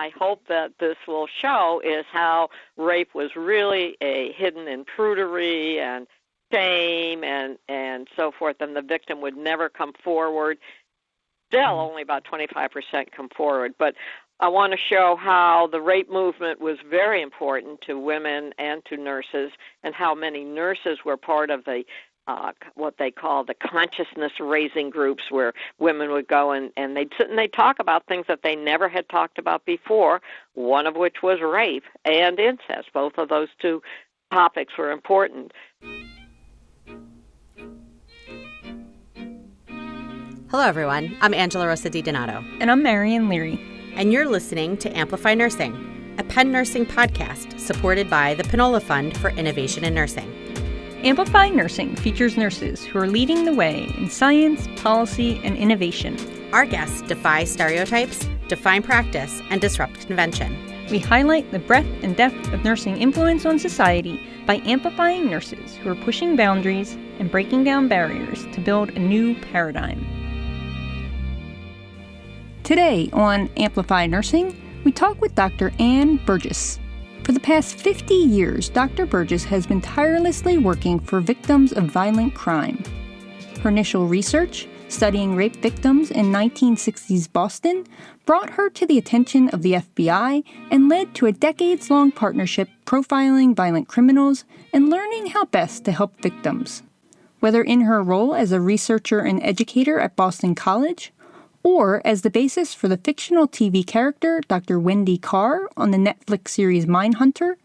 I hope that this will show is how rape was really a hidden in prudery and shame and so forth, and the victim would never come forward. Still, only about 25% come forward. But I want to show how the rape movement was very important to women and to nurses, and how many nurses were part of the what they call the consciousness-raising groups, where women would go and they'd sit and they'd talk about things that they never had talked about before, one of which was rape and incest. Both of those two topics were important. Hello, everyone. I'm Angela Rosa DiDonato. And I'm Marian Leary. And you're listening to Amplify Nursing, a Penn Nursing podcast supported by the Pinola Fund for Innovation in Nursing. Amplify Nursing features nurses who are leading the way in science, policy, and innovation. Our guests defy stereotypes, define practice, and disrupt convention. We highlight the breadth and depth of nursing influence on society by amplifying nurses who are pushing boundaries and breaking down barriers to build a new paradigm. Today on Amplify Nursing, we talk with Dr. Ann Burgess. For the past 50 years, Dr. Burgess has been tirelessly working for victims of violent crime. Her initial research, studying rape victims in 1960s Boston, brought her to the attention of the FBI and led to a decades-long partnership profiling violent criminals and learning how best to help victims. Whether in her role as a researcher and educator at Boston College, or as the basis for the fictional TV character Dr. Wendy Carr on the Netflix series Mindhunter,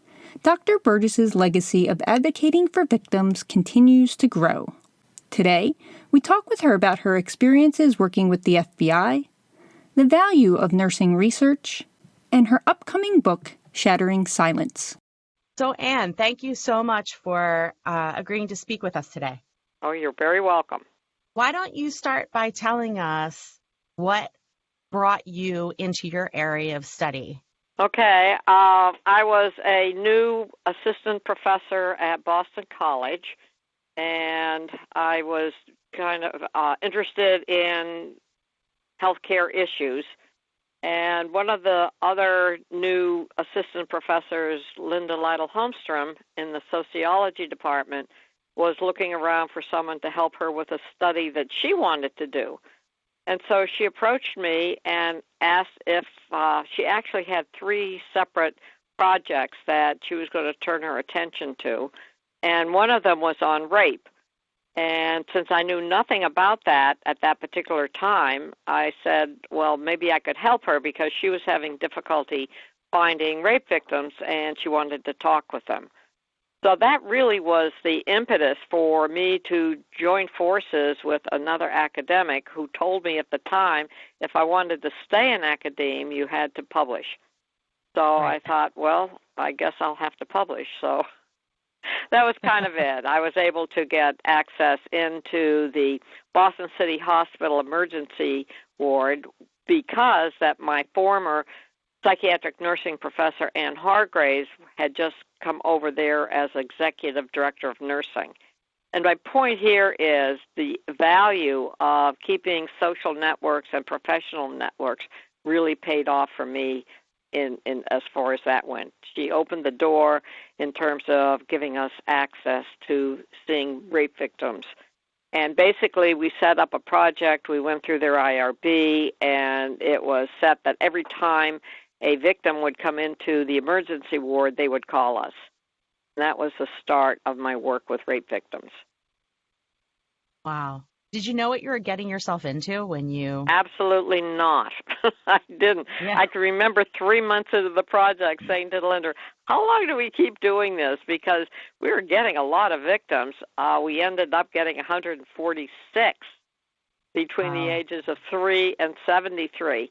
Dr. Burgess's legacy of advocating for victims continues to grow. Today, we talk with her about her experiences working with the FBI, the value of nursing research, and her upcoming book, Shattering Silence. So, Ann, thank you so much for agreeing to speak with us today. Oh, you're very welcome. Why don't you start by telling us what brought you into your area of study? Okay. I was a new assistant professor at Boston College, and I was kind of interested in healthcare issues. And one of the other new assistant professors, Linda Lytle Holmstrom, in the sociology department, was looking around for someone to help her with a study that she wanted to do. And so she approached me and asked if she actually had 3 separate projects that she was going to turn her attention to, and one of them was on rape. And since I knew nothing about that at that particular time, I said, well, maybe I could help her because she was having difficulty finding rape victims, and she wanted to talk with them. So that really was the impetus for me to join forces with another academic who told me at the time if I wanted to stay in academia, you had to publish. So right. I thought, well, I guess I'll have to publish. So that was kind of it. I was able to get access into the Boston City Hospital emergency ward because that my former psychiatric nursing professor, Ann Hargraves, had just come over there as executive director of nursing. And my point here is the value of keeping social networks and professional networks really paid off for me in as far as that went. She opened the door in terms of giving us access to seeing rape victims. And basically, we set up a project. We went through their IRB, and it was set that every time a victim would come into the emergency ward, they would call us. And that was the start of my work with rape victims. Wow. Did you know what you were getting yourself into when you... Absolutely not. I didn't. Yeah. I can remember 3 months into the project saying to Linda, how long do we keep doing this? Because we were getting a lot of victims. We ended up getting 146 between the ages of 3 and 73.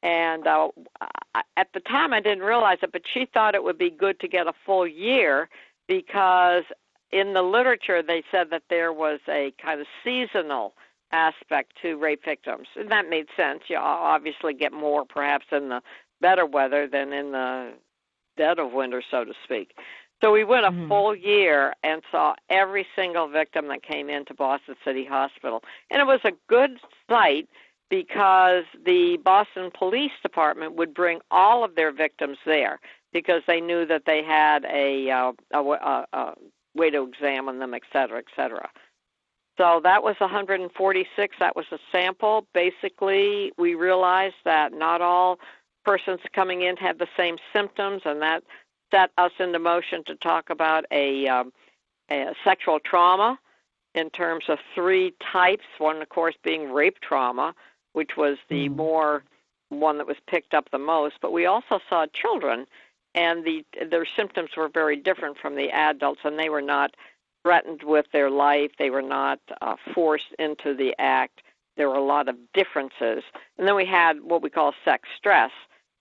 And at the time, I didn't realize it, but she thought it would be good to get a full year because in the literature, they said that there was a kind of seasonal aspect to rape victims. And that made sense. You obviously get more perhaps in the better weather than in the dead of winter, so to speak. So we went a full year and saw every single victim that came into Boston City Hospital. And it was a good site because the Boston Police Department would bring all of their victims there because they knew that they had a way to examine them, et cetera, et cetera. So that was 146. That was a sample. Basically, we realized that not all persons coming in had the same symptoms, and that set us into motion to talk about a sexual trauma in terms of 3 types, one, of course, being rape trauma, which was the more one that was picked up the most. But we also saw children, and their symptoms were very different from the adults, and they were not threatened with their life. They were not forced into the act. There were a lot of differences. And then we had what we call sex stress,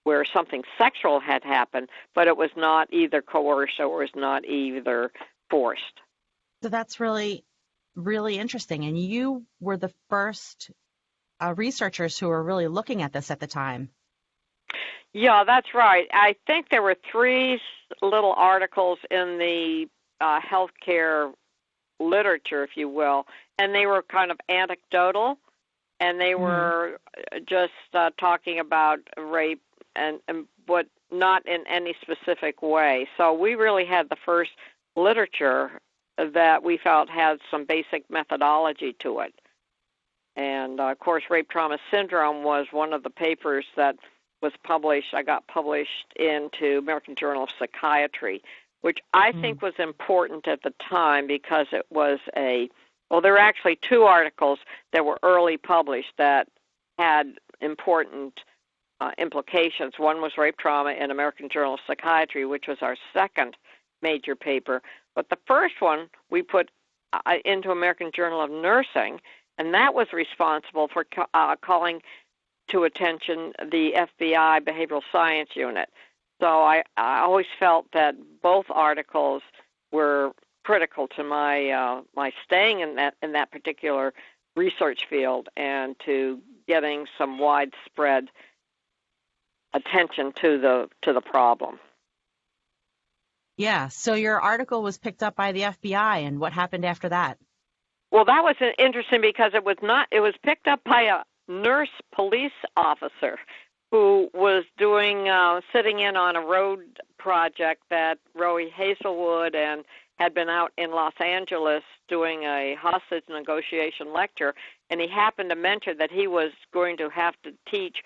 where something sexual had happened, but it was not either coerced or it was not either forced. So that's really, really interesting. And you were the first researchers who were really looking at this at the time. Yeah, that's right. I think there were 3 little articles in the healthcare literature, if you will, and they were kind of anecdotal, and they were just talking about rape and but not in any specific way. So we really had the first literature that we felt had some basic methodology to it. And, of course, rape trauma syndrome was one of the papers that was published. I got published into American Journal of Psychiatry, which I think was important at the time because it was there were actually 2 articles that were early published that had important implications. One was rape trauma in American Journal of Psychiatry, which was our second major paper. But the first one we put into American Journal of Nursing, and that was responsible for calling to attention the FBI Behavioral Science Unit. So I always felt that both articles were critical to my staying in that particular research field and to getting some widespread attention to the problem. Yeah. So your article was picked up by the FBI, and what happened after that? Well, that was interesting because it was picked up by a nurse police officer who was sitting in on a road project that Roy Hazelwood and had been out in Los Angeles doing a hostage negotiation lecture, and he happened to mention that he was going to have to teach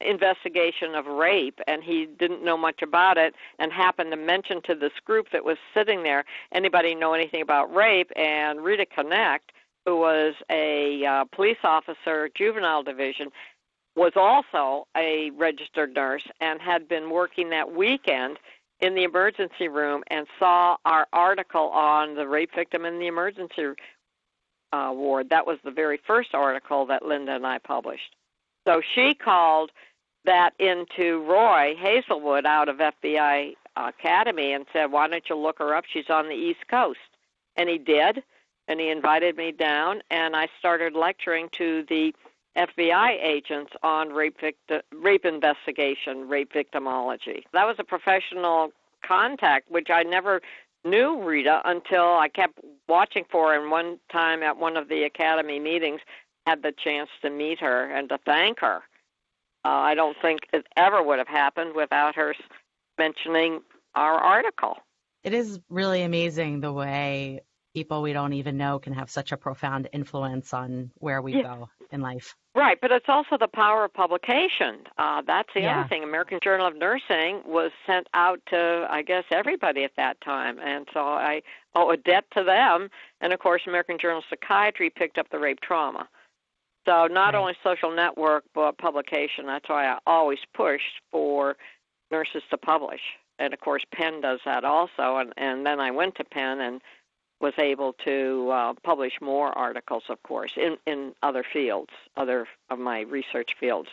investigation of rape, and he didn't know much about it, and happened to mention to this group that was sitting there, anybody know anything about rape? And Rita Connect, who was a police officer, juvenile division, was also a registered nurse and had been working that weekend in the emergency room and saw our article on the rape victim in the emergency ward. That was the very first article that Linda and I published. So she called that into Roy Hazelwood out of FBI Academy and said, why don't you look her up? She's on the East Coast. And he did, and he invited me down, and I started lecturing to the FBI agents on rape investigation, rape victimology. That was a professional contact, which I never knew Rita until I kept watching for her, and one time at one of the Academy meetings had the chance to meet her and to thank her. I don't think it ever would have happened without her mentioning our article. It is really amazing the way people we don't even know can have such a profound influence on where we go in life. Right, but it's also the power of publication. That's the other thing. American Journal of Nursing was sent out to, I guess, everybody at that time, and so I owe a debt to them. And, of course, American Journal of Psychiatry picked up the rape trauma. So not only social network, but publication. That's why I always pushed for nurses to publish. And, of course, Penn does that also. And then I went to Penn and was able to publish more articles, of course, in other fields, other of my research fields.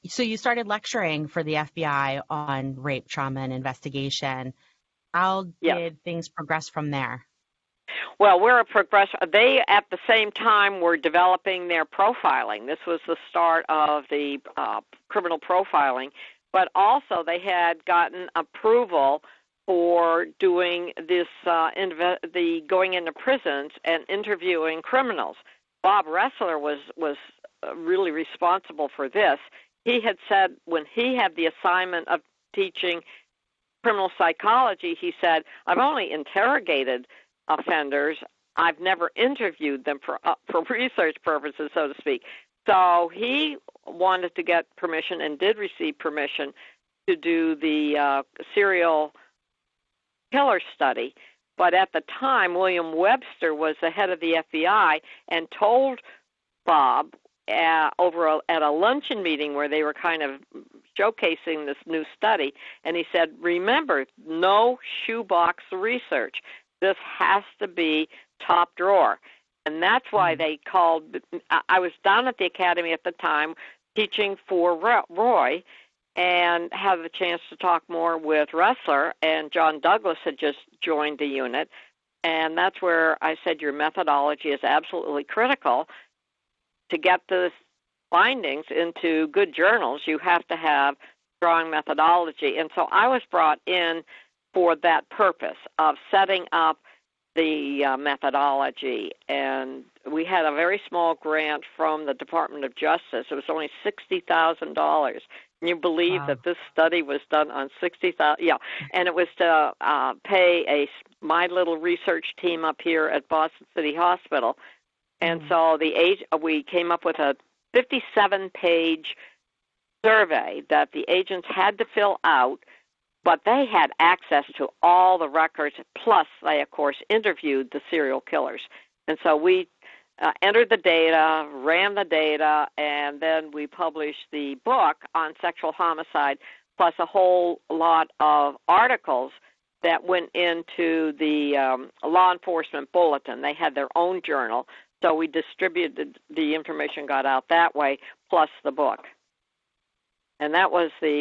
So you started lecturing for the FBI on rape trauma and investigation. How did things progress from there? Well, they, at the same time, were developing their profiling. This was the start of the criminal profiling. But also they had gotten approval for doing this, the going into prisons and interviewing criminals. Bob Ressler was really responsible for this. He had said when he had the assignment of teaching criminal psychology, he said, I've only interrogated offenders. I've never interviewed them for research purposes, so to speak. So he wanted to get permission and did receive permission to do the serial killer study. But at the time, William Webster was the head of the FBI and told Bob at a luncheon meeting where they were kind of showcasing this new study, and he said, remember, no shoebox research. This has to be top drawer. And that's why they called, I was down at the academy at the time teaching for Roy and had the chance to talk more with Ressler, and John Douglas had just joined the unit. And that's where I said your methodology is absolutely critical. To get the findings into good journals, you have to have strong methodology. And so I was brought in for that purpose of setting up the methodology. And we had a very small grant from the Department of Justice. It was only $60,000. Can you believe that this study was done on $60,000? Yeah, and it was to pay my little research team up here at Boston City Hospital. And so we came up with a 57-page survey that the agents had to fill out, but they had access to all the records, plus they, of course, interviewed the serial killers. And so we entered the data, ran the data, and then we published the book on sexual homicide, plus a whole lot of articles that went into the law enforcement bulletin. They had their own journal. So we distributed the information, got out that way, plus the book, and that was the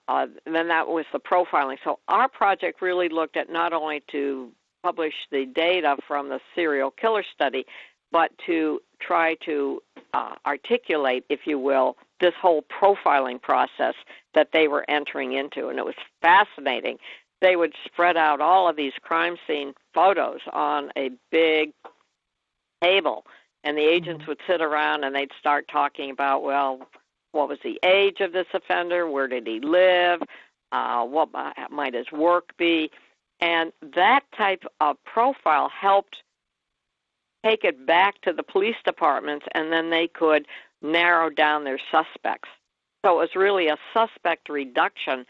profiling. So our project really looked at not only to publish the data from the serial killer study, but to try to articulate, if you will, this whole profiling process that they were entering into, and it was fascinating. They would spread out all of these crime scene photos on a big table, and the agents would sit around and they'd start talking about, well, what was the age of this offender, where did he live, what might his work be, and that type of profile helped take it back to the police departments, and then they could narrow down their suspects. So it was really a suspect reduction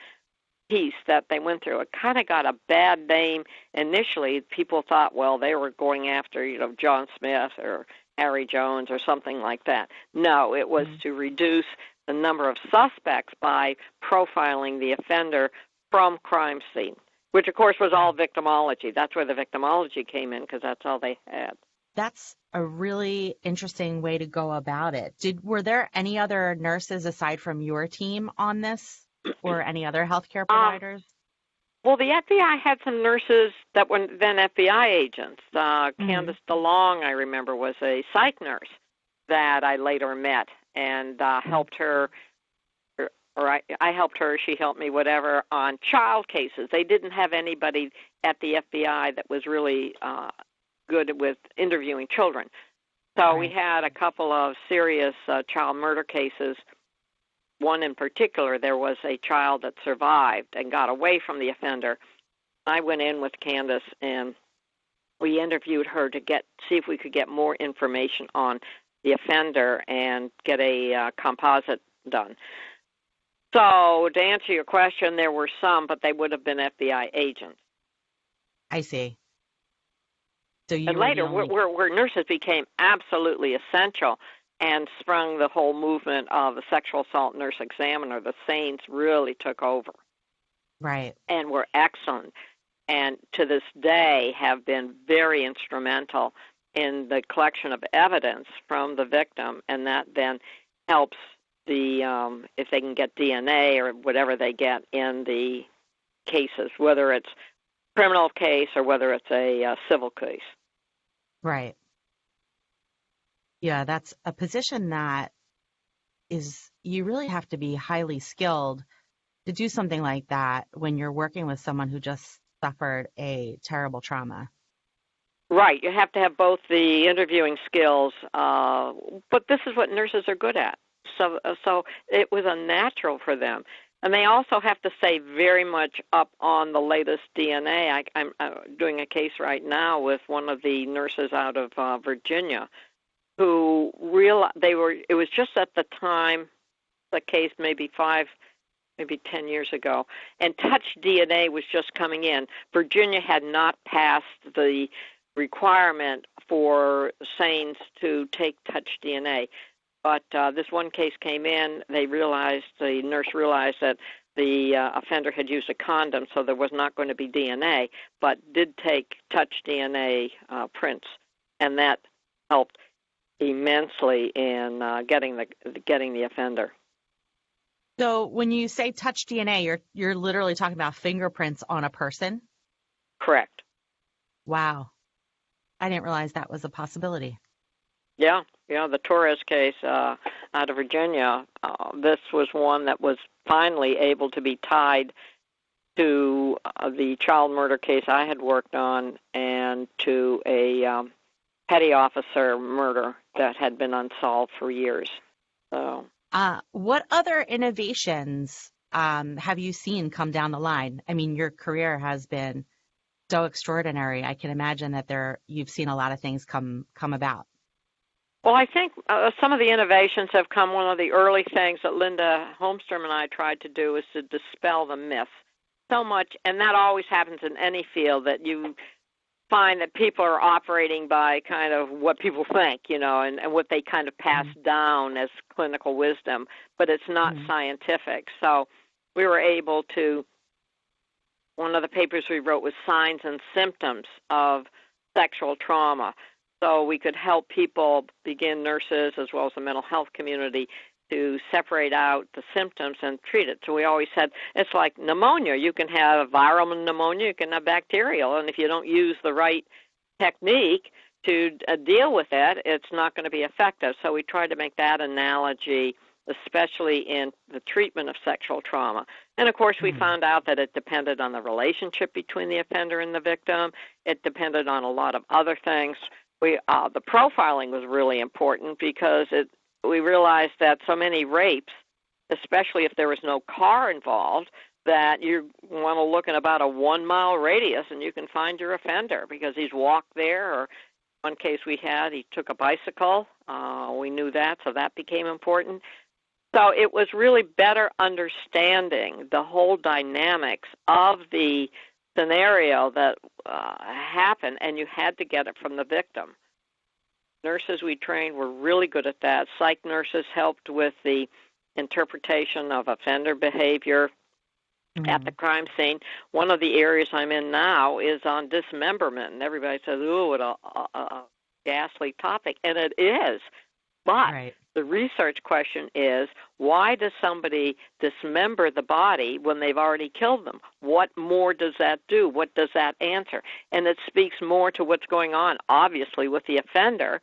piece that they went through. It kind of got a bad name initially. People thought, well, they were going after, John Smith or Harry Jones or something like that. No, it was to reduce the number of suspects by profiling the offender from crime scene, which, of course, was all victimology. That's where the victimology came in, because that's all they had. That's a really interesting way to go about it. Were there any other nurses aside from your team on this, or any other healthcare providers? Well, the FBI had some nurses that were then FBI agents. Candace DeLong, I remember, was a psych nurse that I later met and helped her, or I helped her, she helped me, whatever, on child cases. They didn't have anybody at the FBI that was really good with interviewing children. So we had a couple of serious child murder cases. One in particular, there was a child that survived and got away from the offender. I went in with Candace, and we interviewed her to see if we could get more information on the offender and get a composite done. So to answer your question, there were some, but they would have been FBI agents. I see. So and later, where nurses became absolutely essential and sprung the whole movement of the sexual assault nurse examiner, the SANES really took over. Right. And were excellent, and to this day have been very instrumental in the collection of evidence from the victim, and that then helps if they can get DNA or whatever they get in the cases, whether it's criminal case or whether it's a civil case. Right. Yeah, that's a position that you really have to be highly skilled to do something like that when you're working with someone who just suffered a terrible trauma. Right, you have to have both the interviewing skills, but this is what nurses are good at. So it was unnatural for them. And they also have to stay very much up on the latest DNA. I'm doing a case right now with one of the nurses out of Virginia who it was just at the time, the case maybe 10 years ago, and touch DNA was just coming in. Virginia had not passed the requirement for SANES to take touch DNA. But this one case came in, the nurse realized that the offender had used a condom, so there was not going to be DNA, but did take touch DNA prints, and that helped immensely in getting the offender. So when you say touch DNA, you're literally talking about fingerprints on a person? Correct. Wow. I didn't realize that was a possibility. Yeah, the Torres case out of Virginia, this was one that was finally able to be tied to the child murder case I had worked on and to a petty officer murder that had been unsolved for years. So, what other innovations have you seen come down the line? I mean, your career has been so extraordinary. I can imagine that you've seen a lot of things come about. Well, I think some of the innovations have come. One of the early things that Linda Holmstrom and I tried to do is to dispel the myth so much, and that always happens in any field, that you find that people are operating by kind of what people think, and what they kind of pass down as clinical wisdom, but it's not scientific. So we were able to, one of the papers we wrote was Signs and Symptoms of Sexual Trauma. So we could help people, nurses as well as the mental health community, to separate out the symptoms and treat it. So we always said it's like pneumonia. You can have viral pneumonia, you can have bacterial, and if you don't use the right technique to deal with it, it's not going to be effective. So we tried to make that analogy, especially in the treatment of sexual trauma. And, of course, we found out that it depended on the relationship between the offender and the victim. It depended on a lot of other things. The profiling was really important because we realized that so many rapes, especially if there was no car involved, that you want to look in about a 1-mile radius and you can find your offender because he's walked there. Or one case we had, he took a bicycle. We knew that, so that became important. So it was really better understanding the whole dynamics of the scenario that happened, and you had to get it from the victim. Nurses we trained were really good at that. Psych nurses helped with the interpretation of offender behavior at the crime scene. One of the areas I'm in now is on dismemberment, and everybody says, "Ooh, what a ghastly topic," and it is. But the research question is, why does somebody dismember the body when they've already killed them? What more does that do? What does that answer? And it speaks more to what's going on, obviously, with the offender,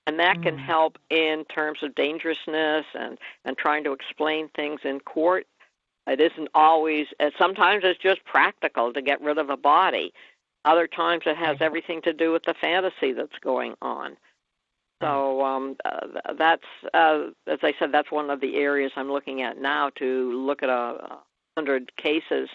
and that can help in terms of dangerousness and trying to explain things in court. It isn't always, sometimes it's just practical to get rid of a body. Other times it has everything to do with the fantasy that's going on. So that's, as I said, that's one of the areas I'm looking at now, to look at 100 cases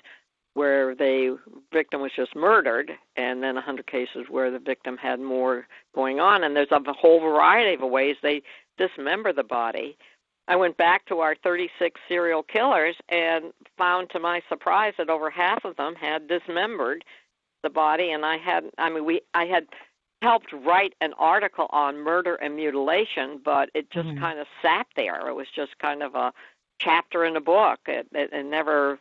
where the victim was just murdered, and then 100 cases where the victim had more going on. And there's a whole variety of ways they dismember the body. I went back to our 36 serial killers and found, to my surprise, that over half of them had dismembered the body. And I had helped write an article on murder and mutilation, but it just kind of sat there. It was just kind of a chapter in a book. It never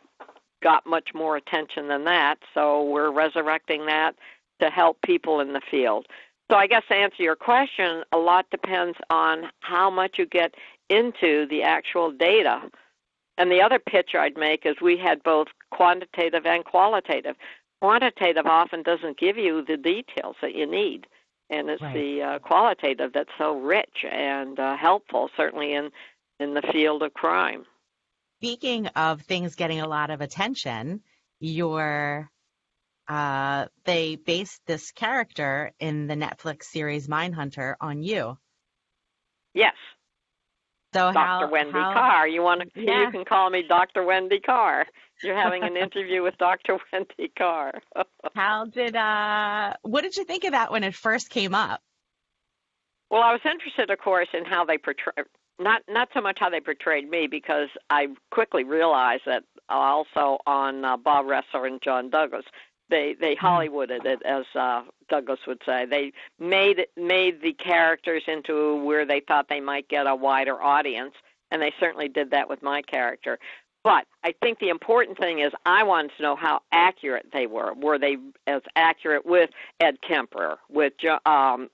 got much more attention than that, so we're resurrecting that to help people in the field. So I guess to answer your question, a lot depends on how much you get into the actual data. And the other pitch I'd make is we had both quantitative and qualitative. Quantitative often doesn't give you the details that you need, and it's the qualitative that's so rich and helpful, certainly in the field of crime. Speaking of things getting a lot of attention, your they based this character in the Netflix series Mindhunter on you. Yes. So Dr. Wendy Carr. You Yeah. can call me Dr. Wendy Carr. You're having an interview with Dr. Wendy Carr. What did you think of that when it first came up? Well, I was interested, of course, in how they portray, not so much how they portrayed me, because I quickly realized that also on Bob Ressler and John Douglas, they Hollywooded it, as Douglas would say. They made the characters into where they thought they might get a wider audience, and they certainly did that with my character. But I think the important thing is I wanted to know how accurate they were. Were they as accurate with Ed Kemper, with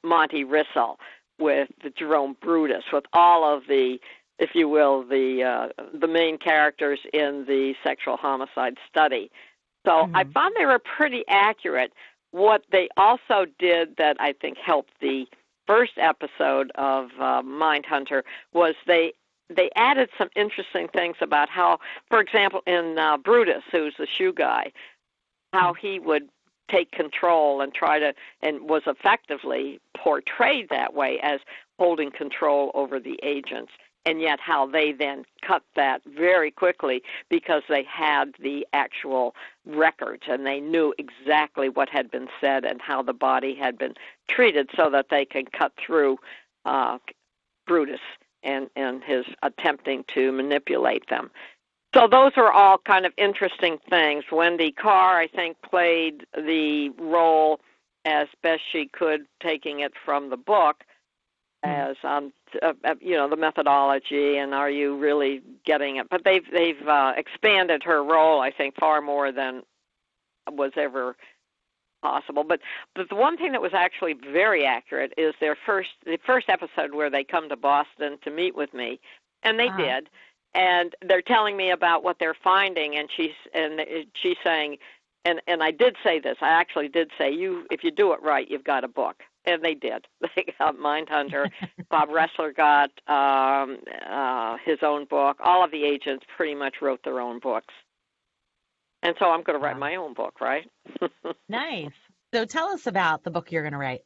Monty Rissell, with Jerome Brutus, with all of the, if you will, the main characters in the sexual homicide study. So I found they were pretty accurate. What they also did that I think helped the first episode of Mindhunter was they added some interesting things about how, for example, in Brutus, who's the shoe guy, how he would take control and and was effectively portrayed that way as holding control over the agents, and yet how they then cut that very quickly because they had the actual records and they knew exactly what had been said and how the body had been treated so that they could cut through Brutus and his attempting to manipulate them. So those are all kind of interesting things. Wendy Carr, I think, played the role as best she could, taking it from the book as, the methodology and are you really getting it. But they've expanded her role, I think, far more than was ever possible. But the one thing that was actually very accurate is the first episode where they come to Boston to meet with me, and they did. And they're telling me about what they're finding, and she's saying, and I did say this. I actually did say, if you do it right, you've got a book, and they did. They got Mindhunter. Bob Ressler got his own book. All of the agents pretty much wrote their own books, and so I'm going to write my own book, right? Nice. So tell us about the book you're going to write.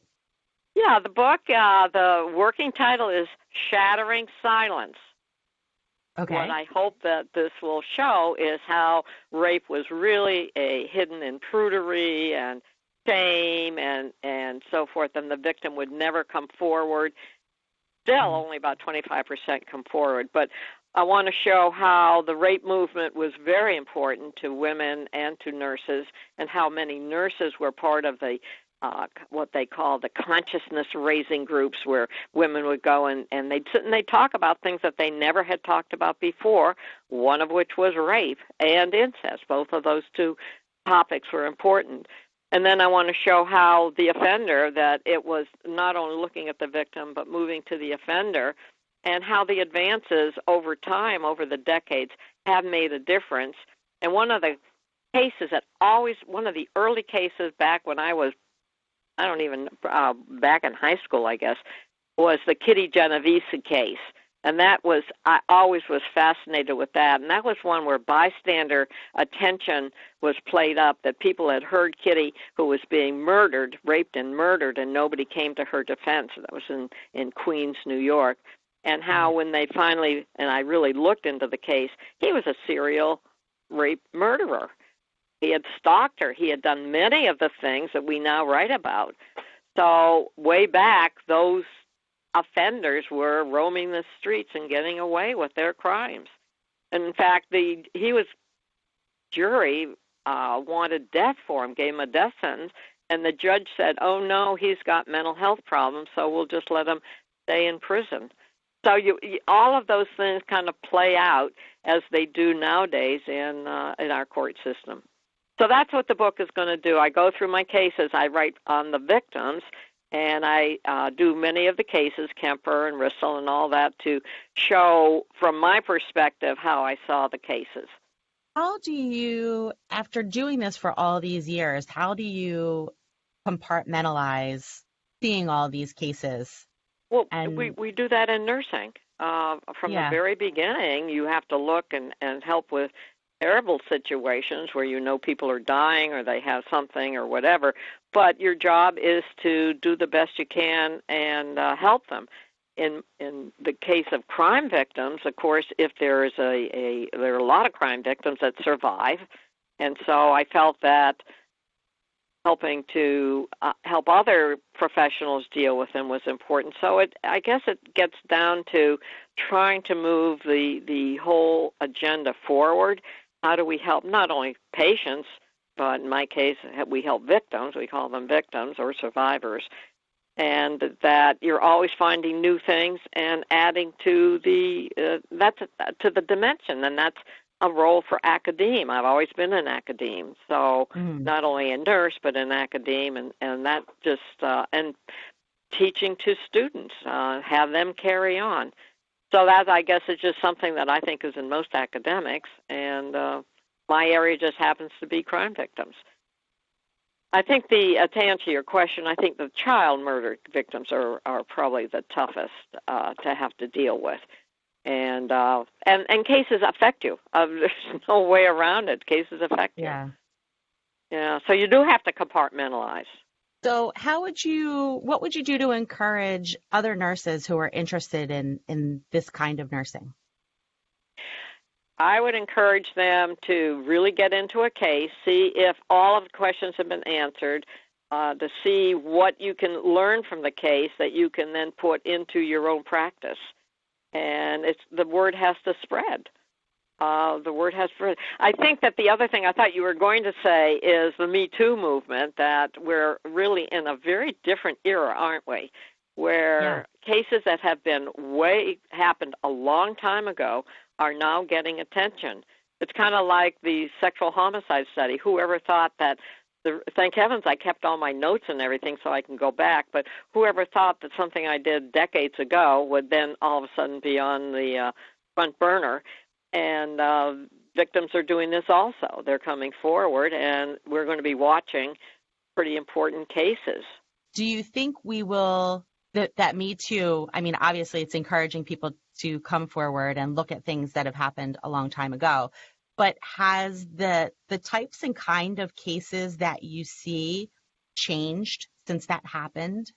Yeah, the book. The working title is Shattering Silence. Okay. What I hope that this will show is how rape was really a hidden in prudery and shame and so forth, and the victim would never come forward. Still, only about 25% come forward. But I want to show how the rape movement was very important to women and to nurses, and how many nurses were part of the what they call the consciousness-raising groups, where women would go and they'd sit and they'd talk about things that they never had talked about before, one of which was rape and incest. Both of those two topics were important. And then I want to show how the offender, that it was not only looking at the victim but moving to the offender, and how the advances over time, over the decades, have made a difference. And one of the cases one of the early cases back when I was back in high school, I guess, was the Kitty Genovese case. And I always was fascinated with that. And that was one where bystander attention was played up, that people had heard Kitty, who was being raped and murdered, and nobody came to her defense. That was in Queens, New York. And how when they finally, and I really looked into the case, he was a serial rape murderer. He had stalked her. He had done many of the things that we now write about. So way back, those offenders were roaming the streets and getting away with their crimes. And in fact, jury wanted death for him, gave him a death sentence, and the judge said, oh, no, he's got mental health problems, so we'll just let him stay in prison. So all of those things kind of play out as they do nowadays in our court system. So that's what the book is going to do. I go through my cases. I write on the victims, and I do many of the cases, Kemper and Rissell and all that, to show from my perspective how I saw the cases. How do you, after doing this for all these years, how do you compartmentalize seeing all these cases? Well, we do that in nursing. From the very beginning, you have to look and help with terrible situations where you know people are dying or they have something or whatever, but your job is to do the best you can and help them. In the case of crime victims, of course, if there is there are a lot of crime victims that survive, and so I felt that helping to help other professionals deal with them was important. So I guess it gets down to trying to move the whole agenda forward. How do we help not only patients, but in my case, we help victims. We call them victims or survivors. And that you're always finding new things and adding to to the dimension, and that's a role for academe. I've always been an academe, so not only a nurse but an academe, and that just and teaching to students, have them carry on. So that, I guess, is just something that I think is in most academics, and my area just happens to be crime victims. I think to answer your question, I think the child murder victims are probably the toughest to have to deal with. And cases affect you. There's no way around it. Cases affect you. Yeah. So you do have to compartmentalize. So what would you do to encourage other nurses who are interested in this kind of nursing? I would encourage them to really get into a case, see if all of the questions have been answered, to see what you can learn from the case that you can then put into your own practice. And the word has to spread. The word has to spread. I think that the other thing I thought you were going to say is the Me Too movement, that we're really in a very different era, aren't we? Where cases that have been happened a long time ago are now getting attention. It's kind of like the sexual homicide study. Whoever thought that, thank heavens I kept all my notes and everything so I can go back, but whoever thought that something I did decades ago would then all of a sudden be on the front burner, and victims are doing this also. They're coming forward, and we're going to be watching pretty important cases. Do you think we will, that Me Too, I mean, obviously it's encouraging people to come forward and look at things that have happened a long time ago, but has the types and kind of cases that you see changed since that happened?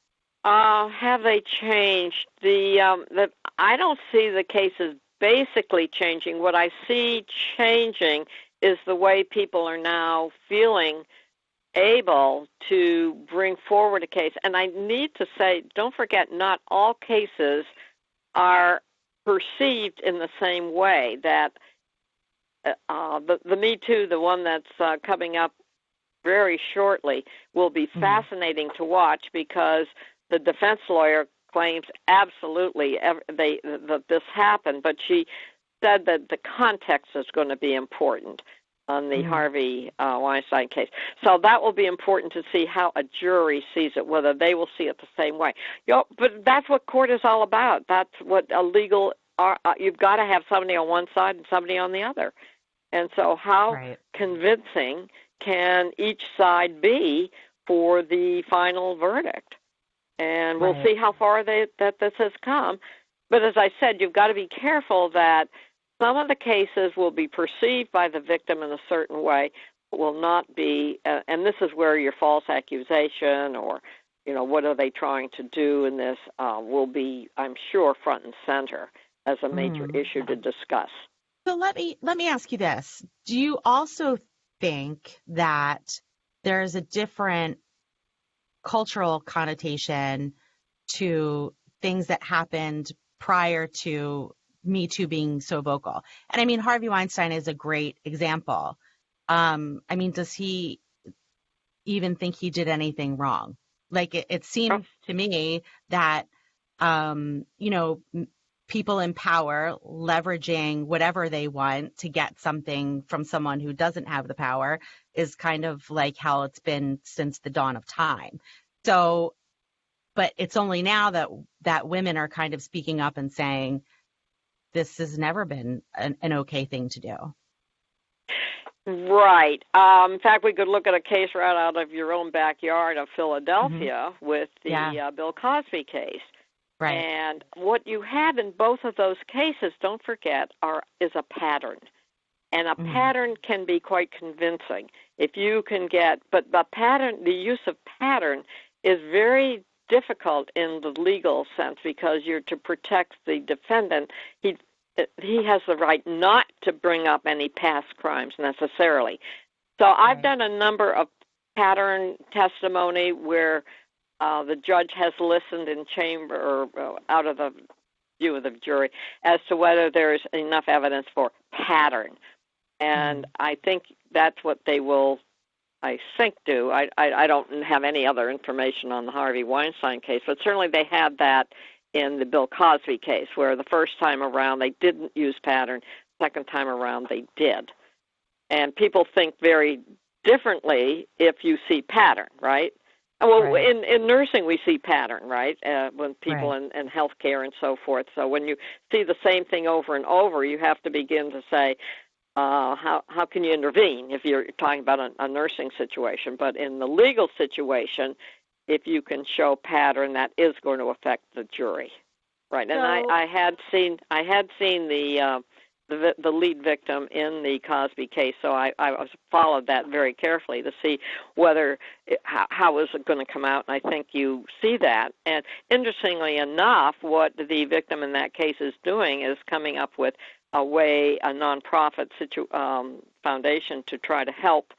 Have they changed? I don't see the cases basically changing. What I see changing is the way people are now feeling able to bring forward a case. And I need to say, don't forget, not all cases are perceived in the same way. That the Me Too, the one that's coming up very shortly, will be fascinating to watch, because the defense lawyer claims absolutely that this happened, but she said that the context is going to be important on the Harvey Weinstein case. So that will be important to see how a jury sees it, whether they will see it the same way. But that's what court is all about. That's what a legal, you've got to have somebody on one side and somebody on the other. And so how convincing can each side be for the final verdict? And we'll see how far that this has come. But as I said, you've got to be careful that some of the cases will be perceived by the victim in a certain way, but will not be, and this is where your false accusation or, what are they trying to do in this will be, I'm sure, front and center as a major issue to discuss. So let me ask you this. Do you also think that there's a different cultural connotation to things that happened prior to Me Too being so vocal? And I mean, Harvey Weinstein is a great example. I mean, does he even think he did anything wrong? Like, it seems to me that, people in power leveraging whatever they want to get something from someone who doesn't have the power is kind of like how it's been since the dawn of time. So, but it's only now that women are kind of speaking up and saying, this has never been an okay thing to do. Right. In fact, we could look at a case right out of your own backyard of Philadelphia with the Bill Cosby case. Right. And what you have in both of those cases, don't forget, is a pattern. And a Mhm. pattern can be quite convincing. If you can get, but the use of pattern is very difficult in the legal sense because you're to protect the defendant. He has the right not to bring up any past crimes necessarily. So I've done a number of pattern testimony where the judge has listened in chamber or out of the view of the jury as to whether there's enough evidence for pattern. And I think that's what they will, I think, do. I don't have any other information on the Harvey Weinstein case, but certainly they had that in the Bill Cosby case, where the first time around they didn't use pattern, second time around they did. And people think very differently if you see pattern, right? Well, Right. in nursing we see pattern, right? When people in healthcare and so forth. So when you see the same thing over and over, you have to begin to say, how can you intervene if you're talking about a nursing situation? But in the legal situation, if you can show pattern, that is going to affect the jury, right? And I had seen the lead victim in the Cosby case, so I followed that very carefully to see whether how was it going to come out, and I think you see that. And interestingly enough, what the victim in that case is doing is coming up with a nonprofit foundation to try to help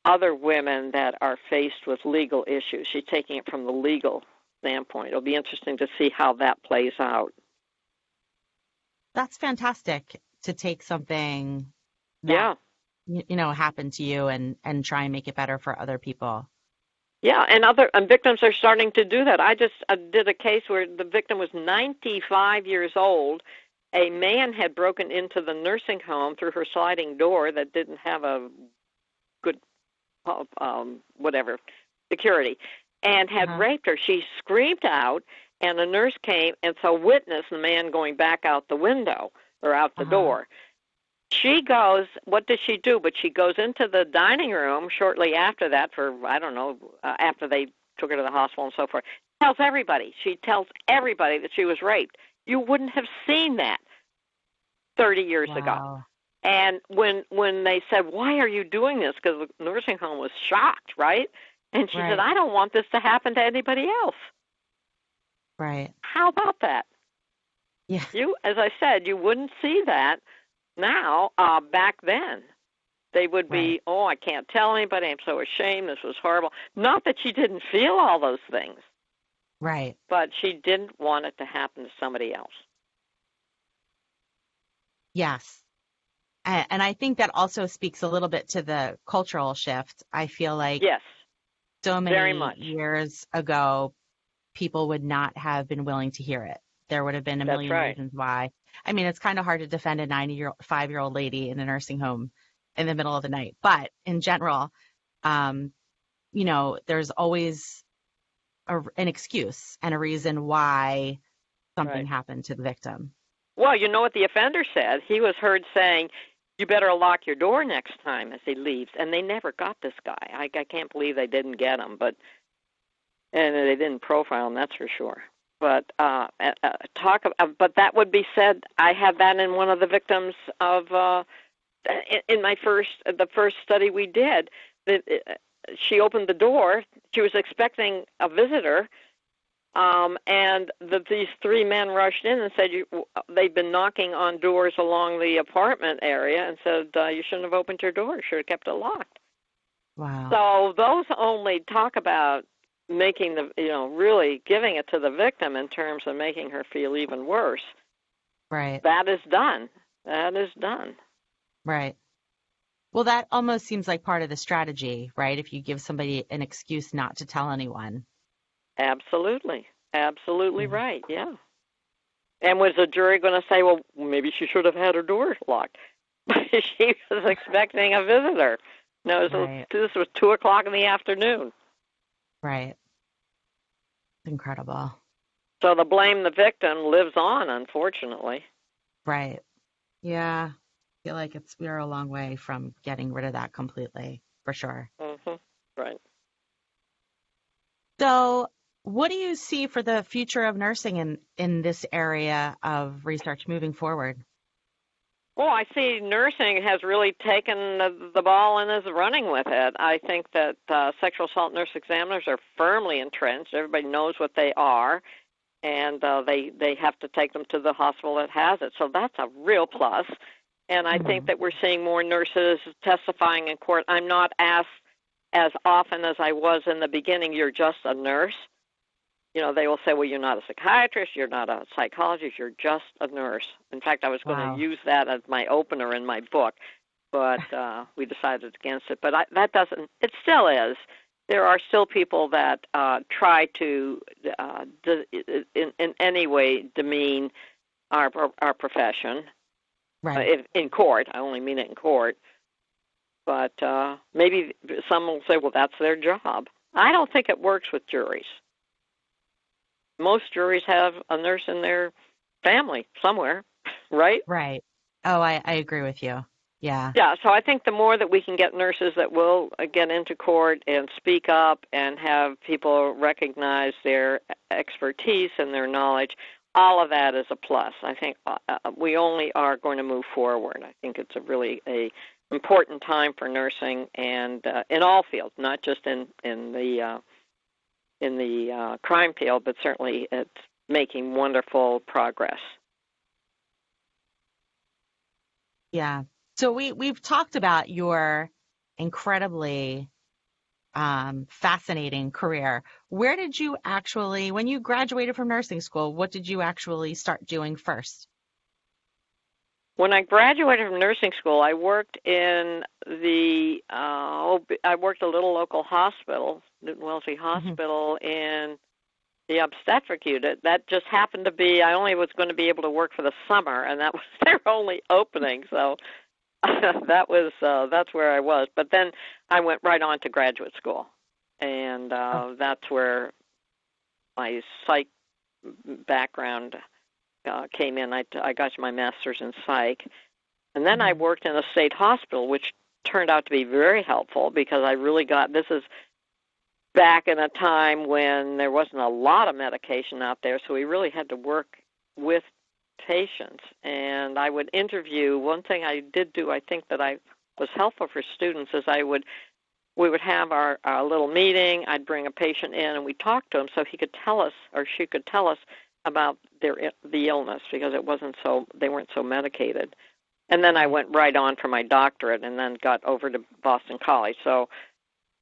other women that are faced with legal issues. She's taking it from the legal standpoint. It'll be interesting to see how that plays out. That's fantastic to take something that happened to you and try and make it better for other people. Yeah, and victims are starting to do that. I just did a case where the victim was 95 years old. A man had broken into the nursing home through her sliding door that didn't have a good security, and had raped her. She screamed out, and a nurse came and so witnessed the man going back out the window or out the door. She goes, what does she do? But she goes into the dining room shortly after that after they took her to the hospital and so forth. She tells everybody that she was raped. You wouldn't have seen that 30 years ago. And when they said, why are you doing this? Because the nursing home was shocked, right? And she said, I don't want this to happen to anybody else. Right. How about that? Yeah. As I said, you wouldn't see that now. Back then, they would be, I can't tell anybody. I'm so ashamed. This was horrible. Not that she didn't feel all those things. Right. But she didn't want it to happen to somebody else. Yes. And I think that also speaks a little bit to the cultural shift. I feel like so many years ago, people would not have been willing to hear it. There would have been a million reasons why. I mean, it's kind of hard to defend a 95-year-old lady in a nursing home in the middle of the night. But in general, there's always an excuse and a reason why something happened to the victim. Well, you know what the offender said? He was heard saying, you better lock your door next time as he leaves. And they never got this guy. I can't believe they didn't get him, and they didn't profile him, that's for sure. But but that would be said. I had that in one of the victims of in the first study we did. She opened the door. She was expecting a visitor, and these three men rushed in and said they'd been knocking on doors along the apartment area and said you shouldn't have opened your door. You should have kept it locked. Wow. So those only talk about making really giving it to the victim in terms of making her feel even worse. Right. That is done. Right. Well, that almost seems like part of the strategy, right? If you give somebody an excuse not to tell anyone. Absolutely. Absolutely right, yeah. And was the jury going to say, well, maybe she should have had her door locked? She was expecting a visitor. No, this was 2 o'clock in the afternoon. Right. Incredible. So the blame the victim lives on, unfortunately. Right. Yeah. I feel like we're a long way from getting rid of that completely, for sure. Mm-hmm. Right. So what do you see for the future of nursing in this area of research moving forward? Well, I see nursing has really taken the ball and is running with it. I think that sexual assault nurse examiners are firmly entrenched. Everybody knows what they are, and they have to take them to the hospital that has it. So that's a real plus. And I think that we're seeing more nurses testifying in court. I'm not asked as often as I was in the beginning, you're just a nurse. You know, they will say, well, you're not a psychiatrist, you're not a psychologist, you're just a nurse. In fact, I was going to use that as my opener in my book, but we decided against it. But that doesn't, it still is. There are still people that try to, in any way, demean our profession. Right. In court. I only mean it in court. But maybe some will say, well, that's their job. I don't think it works with juries. Most juries have a nurse in their family somewhere, right? Right. Oh, I agree with you. Yeah. Yeah, so I think the more that we can get nurses that will get into court and speak up and have people recognize their expertise and their knowledge, all of that is a plus. I think we only are going to move forward. I think it's a really important time for nursing and in all fields, not just in the crime field, but certainly it's making wonderful progress. Yeah. So we've talked about your incredibly fascinating career. Where did you actually, when you graduated from nursing school, what did you actually start doing first? When I graduated from nursing school, I worked in I worked a little local hospital, Newton Wellesley Hospital, in the obstetric unit. That just happened to be, I only was going to be able to work for the summer, and that was their only opening, so that's where I was. But then I went right on to graduate school, and that's where my psych background came in. I got my master's in psych, and then I worked in a state hospital, which turned out to be very helpful because I really this is back in a time when there wasn't a lot of medication out there, so we really had to work with patients. And I would interview. One thing I did do, I think that I was helpful for students, is we would have our little meeting. I'd bring a patient in, and we'd talk to him so he could tell us, or she could tell us, about the illness, because they weren't so medicated. And then I went right on for my doctorate, and then got over to Boston College. So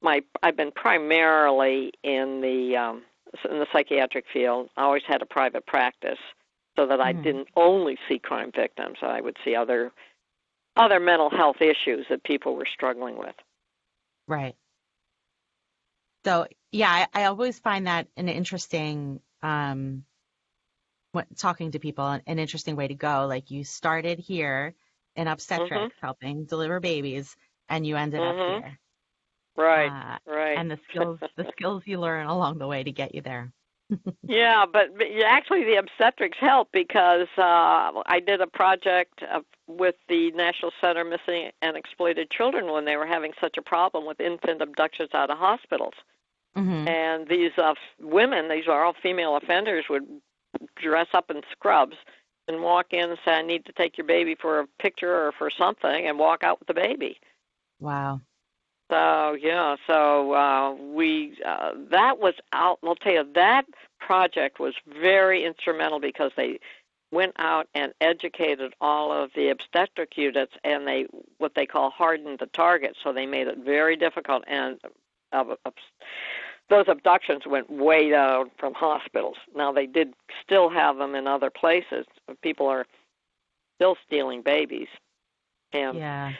I've been primarily in the psychiatric field. I always had a private practice, so that I didn't only see crime victims. I would see other mental health issues that people were struggling with. Right. So yeah, I always find that an interesting. Talking to people, an interesting way to go. Like, you started here in obstetrics, helping deliver babies, and you ended up here. Right, right. And the skills you learn along the way to get you there. Yeah, but actually the obstetrics helped, because I did a project with the National Center Missing and Exploited Children when they were having such a problem with infant abductions out of hospitals. And these women, these are all female offenders, would dress up in scrubs and walk in and say, I need to take your baby for a picture or for something, and walk out with the baby. Wow. So, yeah, that was out, I'll tell you, that project was very instrumental, because they went out and educated all of the obstetric units, and what they call hardened the target, so they made it very difficult, and those abductions went way down from hospitals. Now, they did still have them in other places. People are still stealing babies. And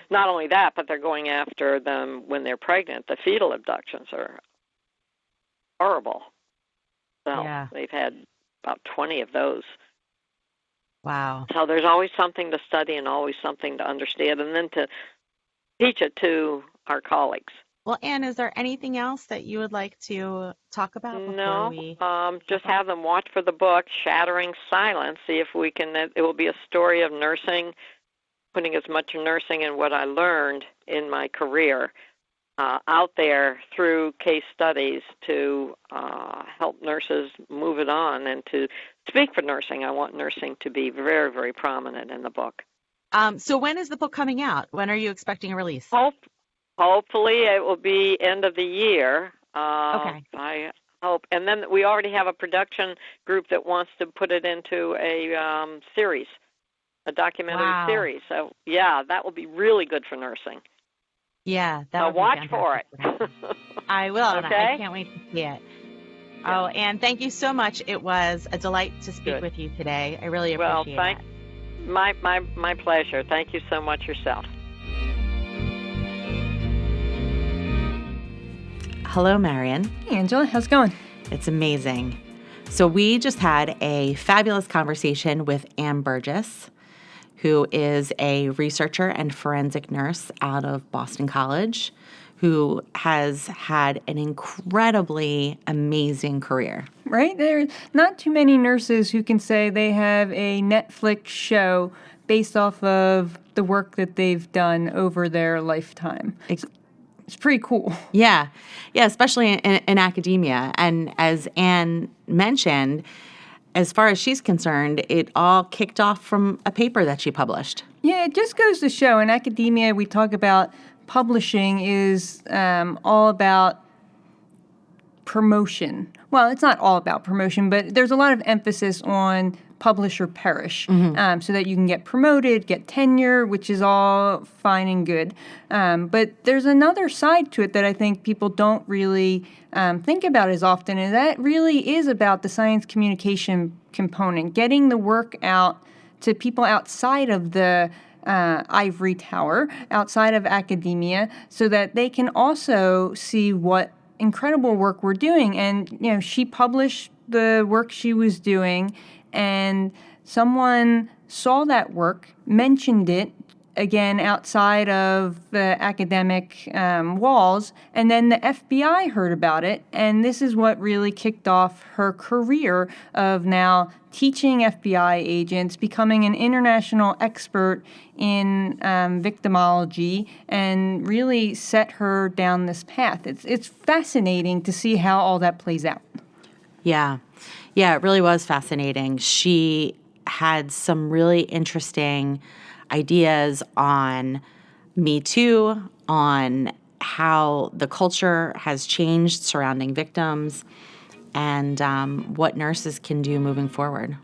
not only that, but they're going after them when they're pregnant. The fetal abductions are horrible. So they've had about 20 of those. Wow. So there's always something to study and always something to understand, and then to teach it to our colleagues. Well, Anne, is there anything else that you would like to talk about before we... just have them watch for the book, Shattering Silence, see if we can... It will be a story of nursing, putting as much nursing in what I learned in my career out there through case studies to help nurses move it on, and to speak for nursing. I want nursing to be very, very prominent in the book. So when is the book coming out? When are you expecting a release? Hopefully it will be end of the year. Okay. I hope. And then we already have a production group that wants to put it into a series, a documentary series. So, yeah, that will be really good for nursing. Yeah, that so would watch be for it. I will. Okay? I can't wait to see it. Yeah. Oh, and thank you so much. It was a delight to speak with you today. I really appreciate it. My pleasure. Thank you so much yourself. Hello, Marion. Hey, Angela. How's it going? It's amazing. So we just had a fabulous conversation with Ann Burgess, who is a researcher and forensic nurse out of Boston College, who has had an incredibly amazing career. Right? There are not too many nurses who can say they have a Netflix show based off of the work that they've done over their lifetime. It's pretty cool. Yeah, especially in academia. And as Anne mentioned, as far as she's concerned, it all kicked off from a paper that she published. Yeah, it just goes to show in academia we talk about publishing is all about promotion. Well, it's not all about promotion, but there's a lot of emphasis on publish or perish, so that you can get promoted, get tenure, which is all fine and good. But there's another side to it that I think people don't really think about as often, and that really is about the science communication component, getting the work out to people outside of the ivory tower, outside of academia, so that they can also see what incredible work we're doing. And, she published the work she was doing, and someone saw that work, mentioned it, again, outside of the academic walls, and then the FBI heard about it, and this is what really kicked off her career of now teaching FBI agents, becoming an international expert in victimology, and really set her down this path. It's fascinating to see how all that plays out. Yeah, it really was fascinating. She had some really interesting ideas on Me Too, on how the culture has changed surrounding victims, and what nurses can do moving forward.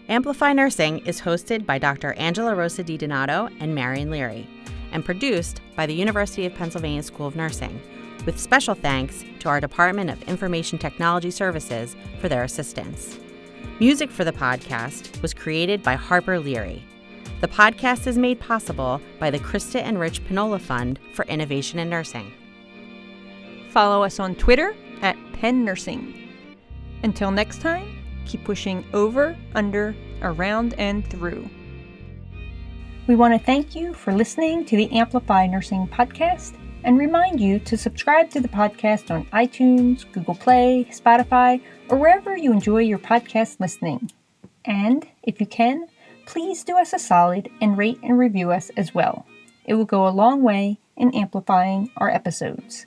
Amplify Nursing is hosted by Dr. Angela Rosa DiDonato and Marion Leary, and produced by the University of Pennsylvania School of Nursing, with special thanks to our Department of Information Technology Services for their assistance. Music for the podcast was created by Harper Leary. The podcast is made possible by the Krista and Rich Pinola Fund for Innovation in Nursing. Follow us on Twitter at Penn Nursing. Until next time, keep pushing over, under, around, and through. We want to thank you for listening to the Amplify Nursing podcast and remind you to subscribe to the podcast on iTunes, Google Play, Spotify, or wherever you enjoy your podcast listening. And if you can, please do us a solid and rate and review us as well. It will go a long way in amplifying our episodes.